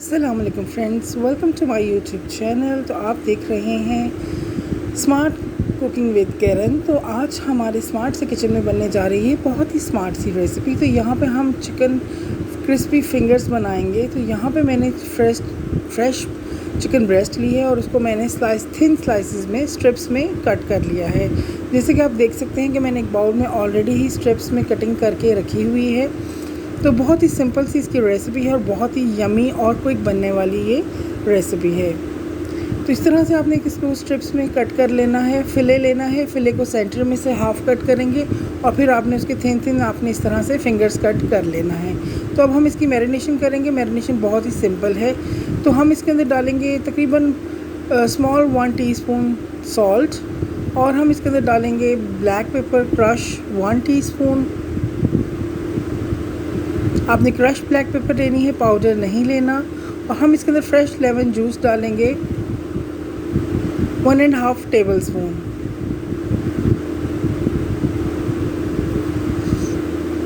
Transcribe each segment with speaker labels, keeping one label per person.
Speaker 1: अस्सलाम वालेकुम friends, welcome to my YouTube channel. तो आप देख रहे हैं स्मार्ट कुकिंग विद कैरन। तो आज हमारे स्मार्ट से किचन में बनने जा रही है बहुत ही स्मार्ट सी रेसिपी। तो यहाँ पे हम चिकन क्रिस्पी फिंगर्स बनाएंगे। तो यहाँ पे मैंने फ्रेश चिकन ब्रेस्ट ली है और उसको मैंने थिन स्लाइसेस में स्ट्रिप्स में कट कर लिया है। जैसे कि आप देख सकते हैं कि मैंने एक बाउल में ऑलरेडी ही स्ट्रिप्स में कटिंग करके रखी हुई है। तो बहुत ही सिंपल सी इसकी रेसिपी है और बहुत ही यमी और क्विक बनने वाली ये रेसिपी है। तो इस तरह से आपने इसको स्ट्रिप्स में कट कर लेना है। फ़िले लेना है, फ़िले को सेंटर में से हाफ़ कट करेंगे और फिर आपने उसके थिन आपने इस तरह से फिंगर्स कट कर लेना है। तो अब हम इसकी मैरिनेशन करेंगे। मैरिनेशन बहुत ही सिंपल है। तो हम इसके अंदर डालेंगे तकरीबन स्मॉल 1 टीस्पून सॉल्ट और हम इसके अंदर डालेंगे ब्लैक पेपर क्रश 1 टीस्पून। आपने क्रश ब्लैक पेपर लेनी है, पाउडर नहीं लेना। और हम इसके अंदर फ्रेश लेमन जूस डालेंगे 1.5 टेबल स्पून।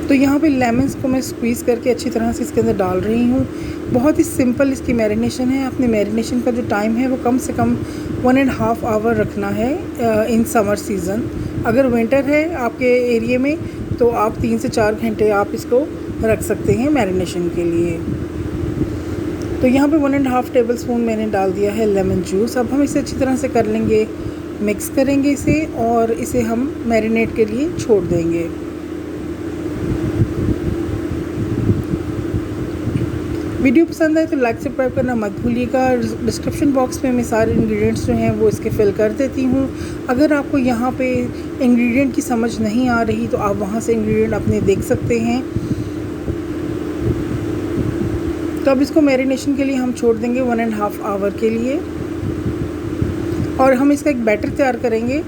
Speaker 1: तो यहाँ पे लेमन्स को मैं स्क्वीज़ करके अच्छी तरह से इसके अंदर डाल रही हूँ। बहुत ही सिंपल इसकी मैरिनेशन है। अपने मैरिनेशन का जो टाइम है वो कम से कम 1.5 आवर रखना है इन समर सीज़न। अगर विंटर है आपके एरिया में तो आप 3 से 4 घंटे आप इसको रख सकते हैं मैरिनेशन के लिए। तो यहाँ पे 1.5 टेबल स्पून मैंने डाल दिया है लेमन जूस। अब हम इसे अच्छी तरह से कर लेंगे, मिक्स करेंगे इसे और इसे हम मैरिनेट के लिए छोड़ देंगे। वीडियो पसंद आए तो लाइक सब्सक्राइब करना मत भूलिएगा। डिस्क्रिप्शन बॉक्स में मैं सारे इंग्रेडिएंट्स जो हैं वो इसके फिल कर देती हूँ। अगर आपको यहाँ पे इंग्रेडिएंट की समझ नहीं आ रही तो आप वहाँ से इंग्रेडिएंट अपने देख सकते हैं। तो अब इसको मैरिनेशन के लिए हम छोड़ देंगे 1.5 आवर के लिए और हम इसका एक बैटर तैयार करेंगे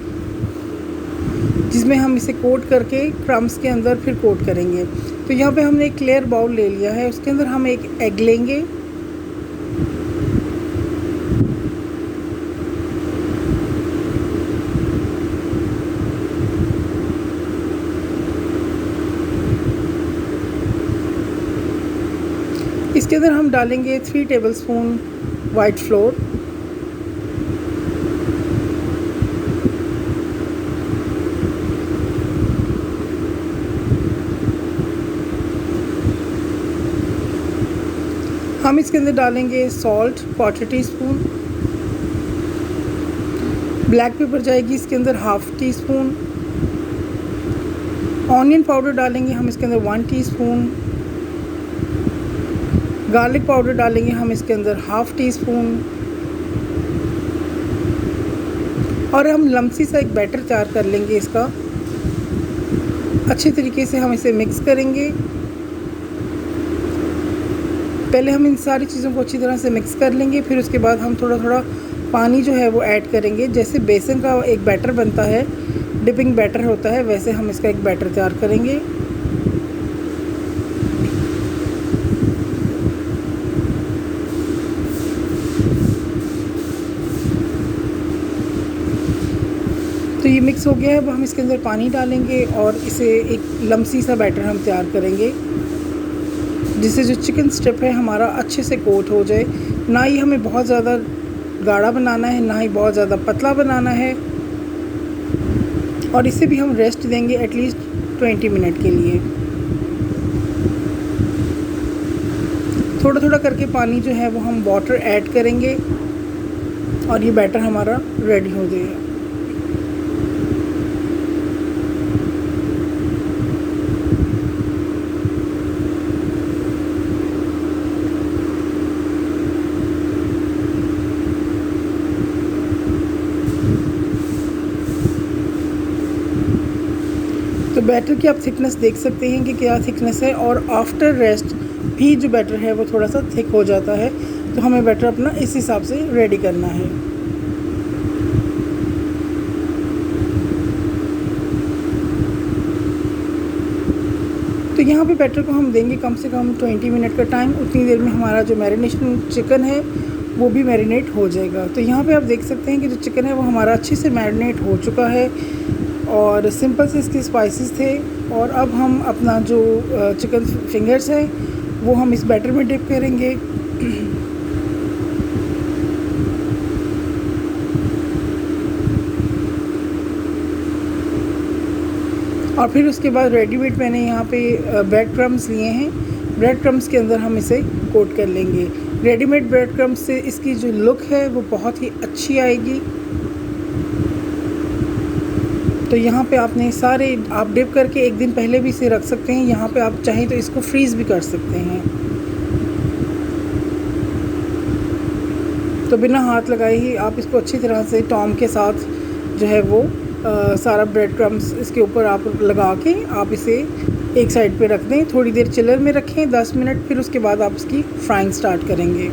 Speaker 1: जिसमें हम इसे कोट करके क्रम्स के अंदर फिर कोट करेंगे। तो यहाँ पे हमने एक क्लियर बाउल ले लिया है, उसके अंदर हम एक एग लेंगे। इसके अंदर हम डालेंगे 3 टेबलस्पून वाइट फ्लोर, हम इसके अंदर डालेंगे सॉल्ट 1/4 टीस्पून, ब्लैक पेपर जाएगी इसके अंदर 1/2 टीस्पून, ऑनियन पाउडर डालेंगे हम इसके अंदर 1 टीस्पून, गार्लिक पाउडर डालेंगे हम इसके अंदर 1/2 टीस्पून और हम लम्सी सा एक बैटर तैयार कर लेंगे इसका। अच्छे तरीके से हम इसे मिक्स करेंगे। पहले हम इन सारी चीज़ों को अच्छी तरह से मिक्स कर लेंगे, फिर उसके बाद हम थोड़ा थोड़ा पानी जो है वो ऐड करेंगे। जैसे बेसन का एक बैटर बनता है, डिपिंग बैटर होता है, वैसे हम इसका एक बैटर तैयार करेंगे। तो ये मिक्स हो गया है। अब हम इसके अंदर पानी डालेंगे और इसे एक लम्सी सा बैटर हम तैयार करेंगे जिससे जो चिकन स्ट्रिप है हमारा अच्छे से कोट हो जाए। ना ही हमें बहुत ज़्यादा गाढ़ा बनाना है, ना ही बहुत ज़्यादा पतला बनाना है। और इसे भी हम रेस्ट देंगे एटलीस्ट 20 मिनट के लिए। थोड़ा थोड़ा करके पानी जो है वो हम वाटर ऐड करेंगे और ये बैटर हमारा रेडी हो जाएगा। तो बैटर की आप थिकनेस देख सकते हैं कि क्या थिकनेस है और आफ्टर रेस्ट भी जो बैटर है वो थोड़ा सा थिक हो जाता है। तो हमें बैटर अपना इस हिसाब से रेडी करना है। तो यहाँ पे बैटर को हम देंगे कम से कम 20 मिनट का टाइम। उतनी देर में हमारा जो मैरिनेशन चिकन है वो भी मैरिनेट हो जाएगा। तो यहाँ पे आप देख सकते हैं कि जो चिकन है वो हमारा अच्छे से मैरिनेट हो चुका है और सिंपल से इसके स्पाइसेस थे। और अब हम अपना जो चिकन फिंगर्स है वो हम इस बैटर में डिप करेंगे। और फिर उसके बाद रेडीमेड मैंने यहाँ पे ब्रेड क्रम्स लिए हैं। ब्रेड क्रम्स के अंदर हम इसे कोट कर लेंगे। रेडीमेड ब्रेड क्रम्स से इसकी जो लुक है वो बहुत ही अच्छी आएगी। तो यहाँ पे आपने सारे आप डिप करके एक दिन पहले भी इसे रख सकते हैं। यहाँ पे आप चाहें तो इसको फ्रीज़ भी कर सकते हैं। तो बिना हाथ लगाए ही आप इसको अच्छी तरह से टॉम के साथ जो है वो सारा ब्रेड क्रम्स इसके ऊपर आप लगा के आप इसे एक साइड पे रख दें। थोड़ी देर चिलर में रखें 10 मिनट, फिर उसके बाद आप इसकी फ्राइंग स्टार्ट करेंगे।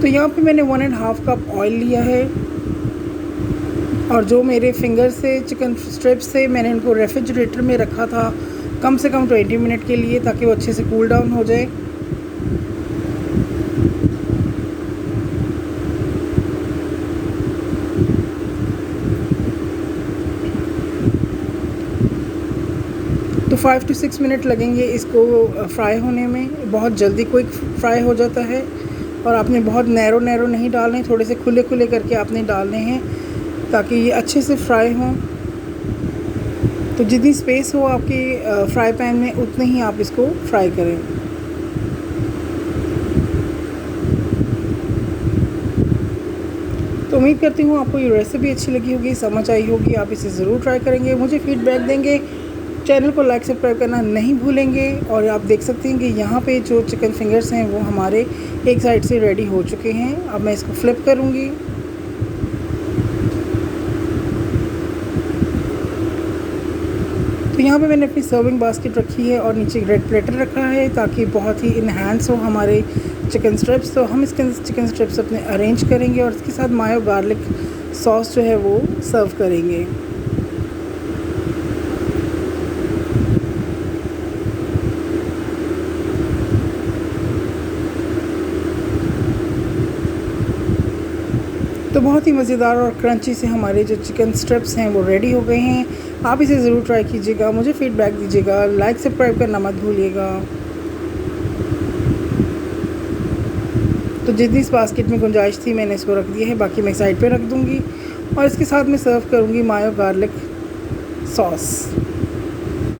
Speaker 1: तो यहाँ पे मैंने 1.5 कप ऑयल लिया है और जो मेरे फिंगर से चिकन स्ट्रिप्स से मैंने इनको रेफ्रिजरेटर में रखा था कम से कम 20 मिनट के लिए, ताकि वो अच्छे से कूल डाउन हो जाए। तो 5 to 6 मिनट लगेंगे इसको फ्राई होने में। बहुत जल्दी क्विक फ्राई हो जाता है। और आपने बहुत नैरो नहीं डालने, थोड़े से खुले करके आपने डालने हैं ताकि ये अच्छे से फ्राई हों। तो जितनी स्पेस हो आपकी फ्राई पैन में उतने ही आप इसको फ्राई करें। तो उम्मीद करती हूँ आपको ये रेसिपी अच्छी लगी होगी, समझ आई होगी। आप इसे ज़रूर ट्राई करेंगे, मुझे फीडबैक देंगे। चैनल को लाइक सब्सक्राइब करना नहीं भूलेंगे। और आप देख सकते हैं कि यहाँ पे जो चिकन फिंगर्स हैं वो हमारे एक साइड से रेडी हो चुके हैं। अब मैं इसको फ्लिप करूँगी। तो यहाँ पे मैंने अपनी सर्विंग बास्केट रखी है और नीचे रेड प्लेटर रखा है ताकि बहुत ही इन्हांस हो हमारे चिकन स्ट्रिप्स। तो हम इसके चिकन स्ट्रिप्स अपने अरेंज करेंगे और इसके साथ मायो गार्लिक सॉस जो है वो सर्व करेंगे। तो बहुत ही मज़ेदार और क्रंची से हमारे जो चिकन स्ट्रिप्स हैं वो रेडी हो गए हैं। आप इसे ज़रूर ट्राई कीजिएगा, मुझे फीडबैक दीजिएगा, लाइक सब्सक्राइब करना मत भूलिएगा। तो जितनी इस बास्केट में गुंजाइश थी मैंने इसको रख दिया है, बाकी मैं साइड पे रख दूँगी और इसके साथ मैं सर्व करूँगी मायो गार्लिक सॉस।